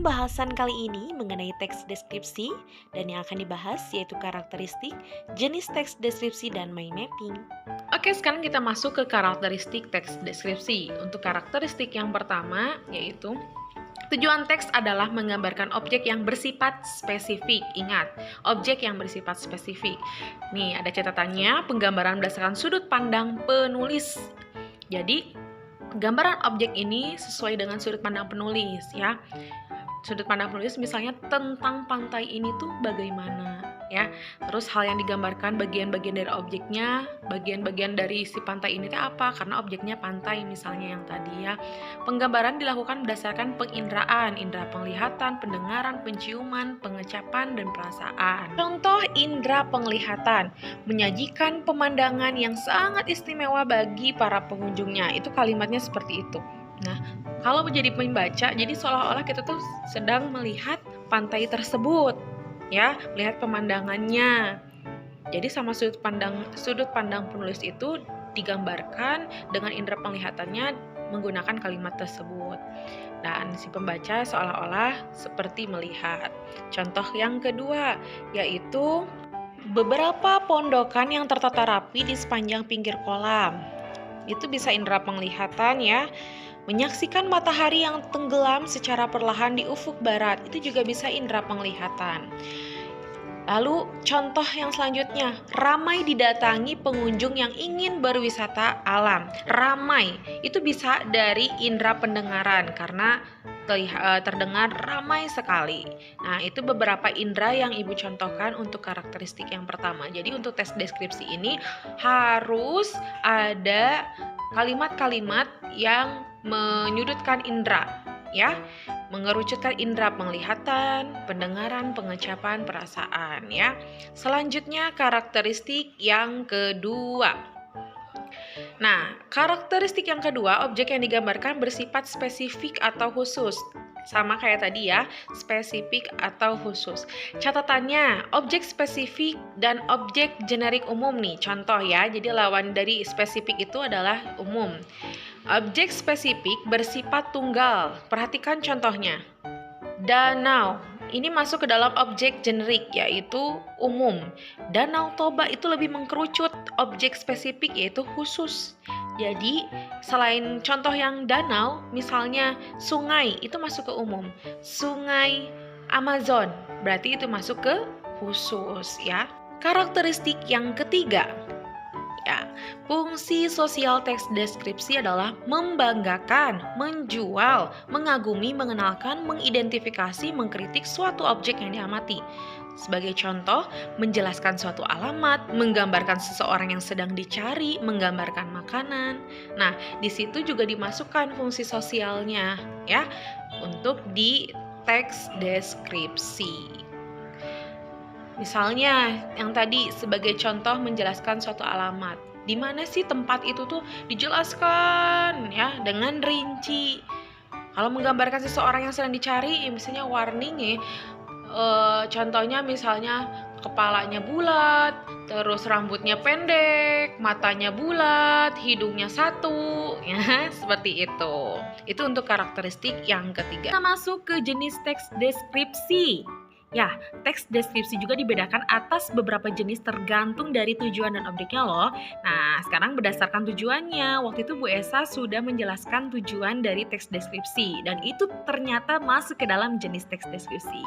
pembahasan kali ini mengenai teks deskripsi dan yang akan dibahas yaitu karakteristik, jenis teks deskripsi, dan mind mapping. Oke, sekarang kita masuk ke karakteristik teks deskripsi. Untuk karakteristik yang pertama yaitu tujuan teks adalah menggambarkan objek yang bersifat spesifik. Ingat, objek yang bersifat spesifik. Nih, ada catatannya, penggambaran berdasarkan sudut pandang penulis. Jadi, gambaran objek ini sesuai dengan sudut pandang penulis ya. Sudut pandang penulis misalnya tentang pantai ini tuh bagaimana ya. Terus hal yang digambarkan bagian-bagian dari objeknya, bagian-bagian dari si pantai ini tuh apa? Karena objeknya pantai misalnya yang tadi ya. Penggambaran dilakukan berdasarkan penginderaan, indera penglihatan, pendengaran, penciuman, pengecapan, dan perasaan. Contoh indera penglihatan, menyajikan pemandangan yang sangat istimewa bagi para pengunjungnya. Itu kalimatnya seperti itu. Nah, kalau menjadi pembaca, jadi seolah-olah kita tuh sedang melihat pantai tersebut, ya, melihat pemandangannya. Jadi sama sudut pandang penulis itu digambarkan dengan indera penglihatannya menggunakan kalimat tersebut. Dan si pembaca seolah-olah seperti melihat. Contoh yang kedua, yaitu beberapa pondokan yang tertata rapi di sepanjang pinggir kolam. Itu bisa indera penglihatan ya. Menyaksikan matahari yang tenggelam secara perlahan di ufuk barat, itu juga bisa indera penglihatan. Lalu contoh yang selanjutnya, ramai didatangi pengunjung yang ingin berwisata alam. Ramai, itu bisa dari indera pendengaran karena terdengar ramai sekali. Nah, itu beberapa indera yang Ibu contohkan untuk karakteristik yang pertama. Jadi untuk tes deskripsi ini harus ada kalimat-kalimat yang menyudutkan indera, ya, mengerucutkan indera penglihatan, pendengaran, pengecapan, perasaan, ya. Selanjutnya karakteristik yang kedua. Nah, karakteristik yang kedua, objek yang digambarkan bersifat spesifik atau khusus. Sama kayak tadi ya, spesifik atau khusus. Catatannya, objek spesifik dan objek generik umum nih. Contoh ya, jadi lawan dari spesifik itu adalah umum. Objek spesifik bersifat tunggal. Perhatikan contohnya. Danau. Ini masuk ke dalam objek generik yaitu umum. Danau Toba itu lebih mengkerucut, objek spesifik yaitu khusus. Jadi selain contoh yang danau, misalnya sungai itu masuk ke umum. Sungai Amazon berarti itu masuk ke khusus ya. Karakteristik yang ketiga. Ya, fungsi sosial teks deskripsi adalah membanggakan, menjual, mengagumi, mengenalkan, mengidentifikasi, mengkritik suatu objek yang diamati. Sebagai contoh, menjelaskan suatu alamat, menggambarkan seseorang yang sedang dicari, menggambarkan makanan. Nah, di situ juga dimasukkan fungsi sosialnya, ya, untuk di teks deskripsi. Misalnya yang tadi sebagai contoh menjelaskan suatu alamat. Di mana sih tempat itu tuh dijelaskan ya dengan rinci. Kalau menggambarkan seseorang yang sedang dicari, ya misalnya warning ya. Contohnya misalnya kepalanya bulat, terus rambutnya pendek, matanya bulat, hidungnya satu, ya seperti itu. Itu untuk karakteristik yang ketiga. Kita masuk ke jenis teks deskripsi. Ya, teks deskripsi juga dibedakan atas beberapa jenis tergantung dari tujuan dan objeknya loh. Nah, sekarang berdasarkan tujuannya, waktu itu Bu Esa sudah menjelaskan tujuan dari teks deskripsi dan itu ternyata masuk ke dalam jenis teks deskripsi.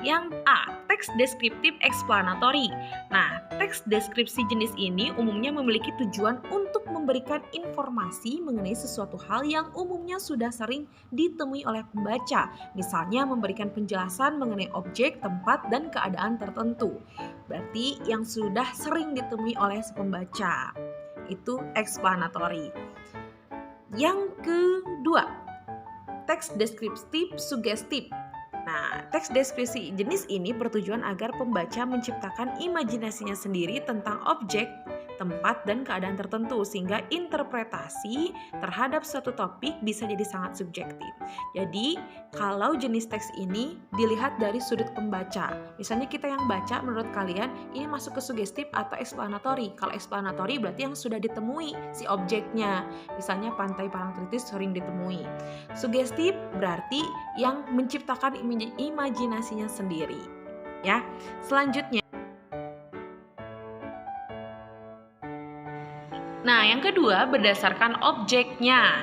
Yang A, teks deskriptif explanatory. Nah, teks deskripsi jenis ini umumnya memiliki tujuan untuk memberikan informasi mengenai sesuatu hal yang umumnya sudah sering ditemui oleh pembaca. Misalnya memberikan penjelasan mengenai objek, tempat, dan keadaan tertentu. Berarti yang sudah sering ditemui oleh si pembaca. Itu explanatory. Yang kedua, teks deskriptif sugestif. Nah, teks deskripsi jenis ini bertujuan agar pembaca menciptakan imajinasinya sendiri tentang objek, tempat, dan keadaan tertentu, sehingga interpretasi terhadap suatu topik bisa jadi sangat subjektif. Jadi, kalau jenis teks ini dilihat dari sudut pembaca. Misalnya kita yang baca, menurut kalian ini masuk ke sugestif atau explanatory? Kalau explanatory berarti yang sudah ditemui si objeknya. Misalnya pantai Parangtritis sering ditemui. Sugestif berarti yang menciptakan imajinasinya sendiri. Ya, selanjutnya. Nah, yang kedua berdasarkan objeknya.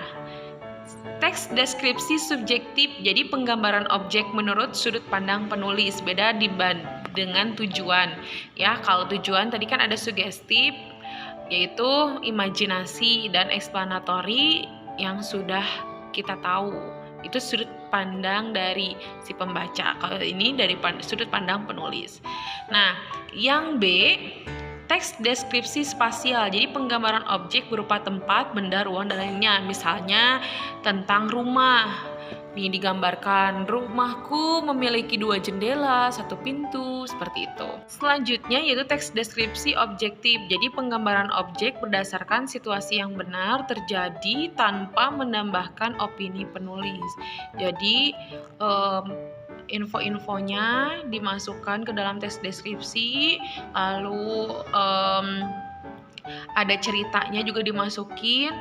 Teks deskripsi subjektif, jadi penggambaran objek menurut sudut pandang penulis, beda dengan tujuan. Ya, kalau tujuan tadi kan ada sugestif, yaitu imajinasi, dan explanatory yang sudah kita tahu. Itu sudut pandang dari si pembaca. Kalau ini dari sudut pandang penulis. Nah, yang B, teks deskripsi spasial, jadi penggambaran objek berupa tempat, benda, ruang, dan lainnya. Misalnya tentang rumah. Nih digambarkan, rumahku memiliki 2 jendela, 1 pintu, seperti itu. Selanjutnya yaitu teks deskripsi objektif, jadi penggambaran objek berdasarkan situasi yang benar terjadi tanpa menambahkan opini penulis. Jadi info-infonya dimasukkan ke dalam teks deskripsi, lalu ada ceritanya juga dimasukin,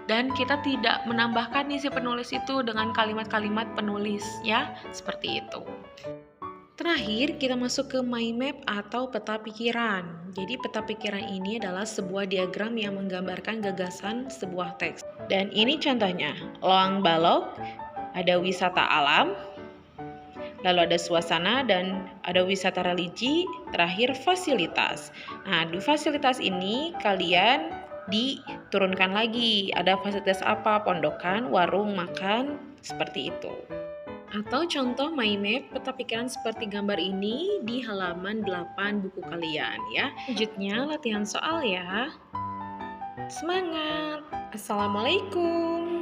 dan kita tidak menambahkan nih si penulis itu dengan kalimat-kalimat penulis, ya, seperti itu. Terakhir, kita masuk ke mind map atau peta pikiran. Jadi peta pikiran ini adalah sebuah diagram yang menggambarkan gagasan sebuah teks. Dan ini contohnya, Loang Balok, ada wisata alam, lalu ada suasana, dan ada wisata religi, terakhir fasilitas. Nah, di fasilitas ini kalian diturunkan lagi, ada fasilitas apa, pondokan, warung, makan, seperti itu. Atau contoh mind map peta pikiran seperti gambar ini di halaman 8 buku kalian, ya. Selanjutnya latihan soal ya. Semangat. Assalamualaikum.